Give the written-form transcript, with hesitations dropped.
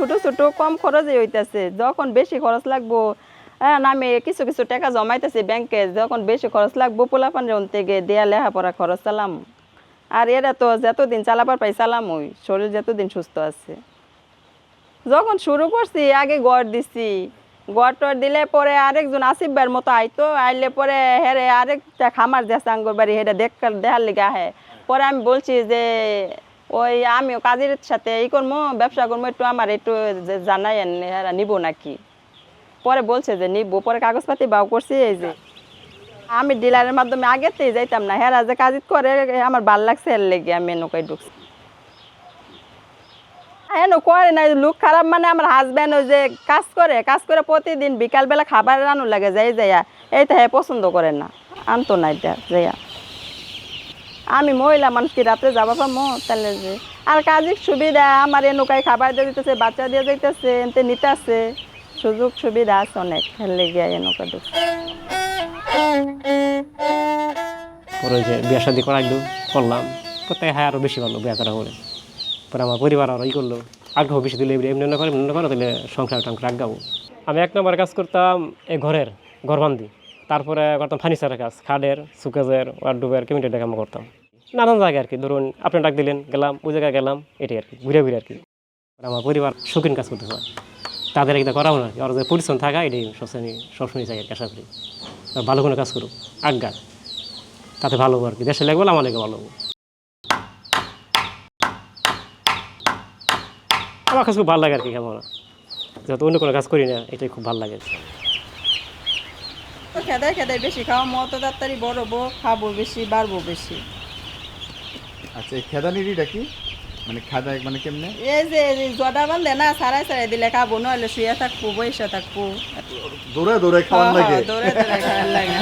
ছোট ছোট কম খরচে হইতেছে, যখন বেশি খরচ লাগবো হ্যাঁ আমি কিছু কিছু টাকা জমাইতেছি ব্যাংকে, যখন বেশি খরচ লাগবো পোলাপানের থেকে দেয়া লেখাপড়া খরচ চালাম। আর এরা তো যতদিন চালাবার পাই চালাম, ওই শরীর যতদিন সুস্থ আছে। যখন শুরু করছি আগে গড় দিছি, গড় টর দিলে পরে আরেকজন আসিফবার মতো আইতো, আইলে পরে হেরে আরেকটা খামার দিয়েছে আঙ্গুর বাড়ি, হেরে দেখার লিগে আহে। পরে আমি বলছি যে ওই আমিও কাজের সাথে ই করবো, ব্যবসা করবো, একটু আমার একটু জানাইয়েন হেরা নিব নাকি। পরে বলছে যে নিব, পরে কাগজপাতি বাও করছি। এই যে আমি ডিলারের মাধ্যমে আগেতেই যাইতাম না, হেরা যে কাজ করে আমার ভাল লাগছে, এর লেগে আমি নৌকায় ঢুকছি। হ্যাঁ করে না, লোক খারাপ মানে আমার হাজব্যান্ড ওই যে কাজ করে প্রতিদিন বিকালবেলা খাবার রান্না লাগে যাইয়া, এইটা হ্যাঁ পছন্দ করে না, আনতো না এটা যাইয়া। আমি মহিলা মানুষ কি রাত্রে যাবা পামো তাহলে যে আর কাজের সুবিধা আমার এ নৌকায় খাবার দিয়ে দিতেছে, বাচ্চা দিয়ে যাইতেছে, এনতে নিতে আছে, সুযোগ সুবিধা আছে অনেক, হেলে গিয়া এ নৌকা ঢুকছে। পরে ওই যে বিয়ে শাদি করাইলো, করলাম, করতে হ্যাঁ আরও বেশি ভালো বিয়ে করা করে। পরে আমার পরিবার আরও ই করলো, আগ্রহ বেশি দিলে এমনি না করে এমনি না করো, তাহলে সংসার টাংসার আগাবো। আমি 1 নম্বর কাজ করতাম এই ঘর বান্ধি, তারপরে করতাম ফার্নিচারের কাজ, খাটের, সুকেজের, ওয়ার্ডরোবের, কেমিটের কাম করতাম। নানান জায়গায় আর কি, ধরুন আপনি ডাক দিলেন গেলাম, ওই জায়গায় গেলাম, এটাই আর কি, ঘুরে ঘুরে আর কি। আমার পরিবার শৌখিন কাজ করতে হয়, তাদের একটা করাবো না, আর যে পরিশ্রম থাকা এটাই সবসময় আমি সবসময় চাই আর কি, আশা করি ভালো কোনো কাজ করুক আজ্ঞা, তাতে ভালো আর কি, দেশে লাগবে আমার লেগে ভালো। আমার কাছে খুব ভালো লাগে আর কি, কেমন যেহেতু অন্য কোনো কাজ করি না, এটাই খুব ভালো লাগে। খেদায় খেদায় বেশি খাওয়া মতো তাড়াতাড়ি বড় বউ, খাবো বেশি, বাড়বো বেশি। আচ্ছা, এই খেদানিরিটা কি মানে খাদায় মানে কেমনে? এই যে জটা বান্ধে না, সারাই সারাই দিলে খাবো, নইলে শুয়ে থাকবো, বসে থাকবো। দৌড়ে দৌড়ে খাওয়ার লাগে? দৌড়ে দৌড়ে খাওয়ার লাগে।